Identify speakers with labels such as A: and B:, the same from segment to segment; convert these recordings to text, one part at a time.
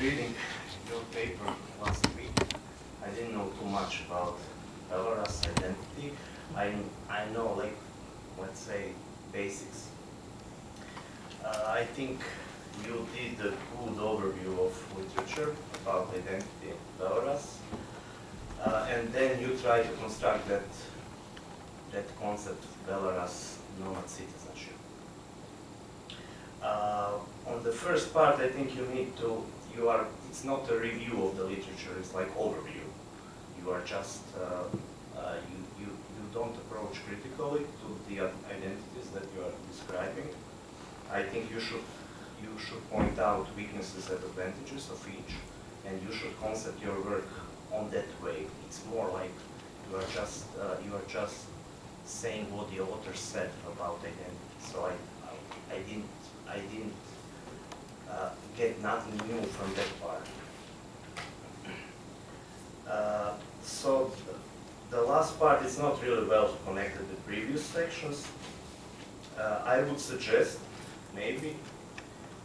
A: reading your paper last week. I didn't know too much about Belarus identity. I know, like, let's say, basics. I think you did a good overview of literature about identity in Belarus, and then you try to construct that concept of Belarus nomad citizenship. On the first part, I think it's not a review of the literature, it's like overview. You are just, you don't approach critically to the identities that you are describing. I think you should point out weaknesses and advantages of each, and you should concept your work on that way. It's more like you are just saying what the author said about identity. So I didn't get nothing new from that part. So the last part is not really well connected with previous sections. I would suggest maybe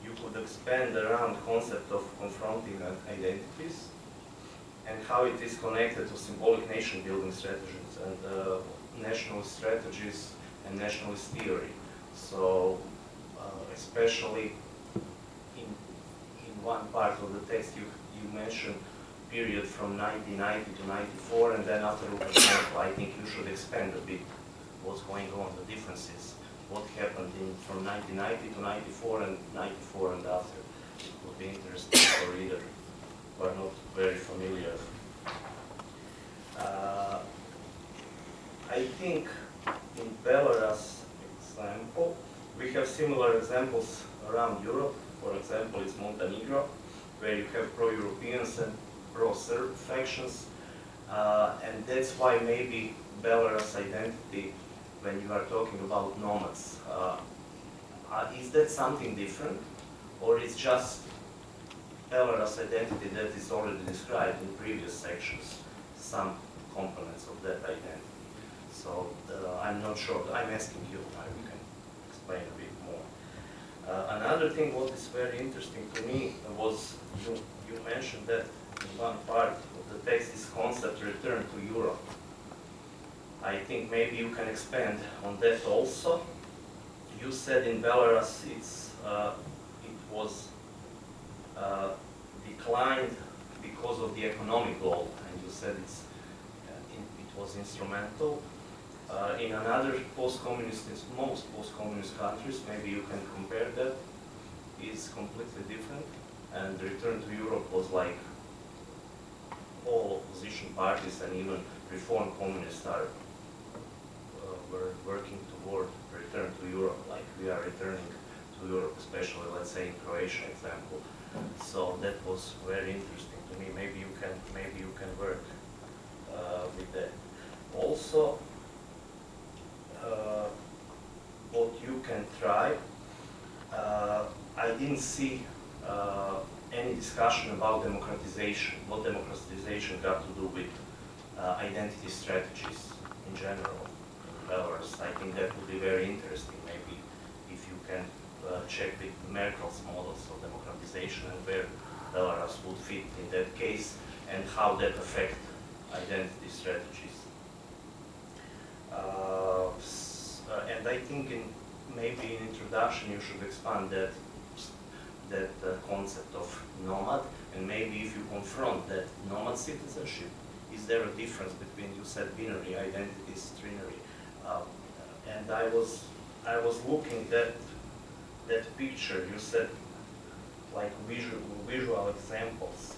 A: you could expand around concept of confronting identities and how it is connected to symbolic nation building strategies and nationalist strategies and nationalist theory. So especially in one part of the text you mentioned period from 1990 to 94, and then after Lukashenko, I think you should expand a bit what's going on, the differences, what happened from 1990 to 94 and 94 and after. It would be interesting for readers who are not very familiar. I think in Belarus example, we have similar examples around Europe. For example, it's Montenegro, where you have pro-Europeans and pro-Serb factions. And that's why maybe Belarus identity, when you are talking about nomads, is that something different? Or is just Belarus identity that is already described in previous sections, some components of that identity? So I'm not sure. I'm asking you, you can explain a bit more. Another thing what is very interesting to me was you mentioned that in one part of the text is concept return to Europe. I think maybe you can expand on that also. You said in Belarus it was declined because of the economic goal, and you said it was instrumental. In other post-communist, most post-communist countries, maybe you can compare that, is completely different. And the return to Europe was like all opposition parties and even reform communists were working toward return to Europe, like we are returning to Europe, especially let's say in Croatia example. So that was very interesting to me. Maybe you can work with that. Also, what you can try, I didn't see any discussion about democratization, what democratization got to do with identity strategies in general in Belarus. I think that would be very interesting, maybe if you can check with Merkel's models of democratization and where Belarus would fit in that case and how that affect identity strategies. And I think maybe in introduction you should expand that concept of nomad, and maybe if you confront that nomad citizenship, is there a difference between, you said binary identities, trinary, and I was looking at that picture. You said like visual examples.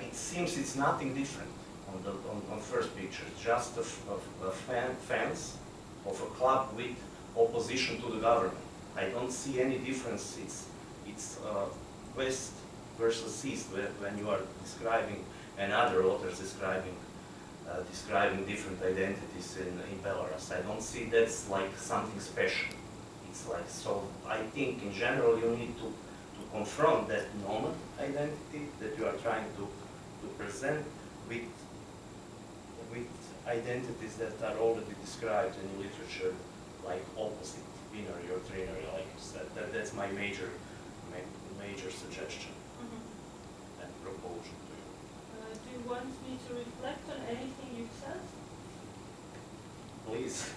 A: It seems it's nothing different on first picture. It's just a fence of a club with opposition to the government. I don't see any difference. It's west versus east when you are describing, and other authors describing different identities in Belarus. I don't see that's like something special. It's like, so I think in general you need to confront that nomad identity that you are trying to present with identities that are already described in literature, like opposite, binary or trinary, like you said. That's my major suggestion.
B: Mm-hmm.
A: is.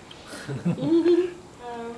B: Um,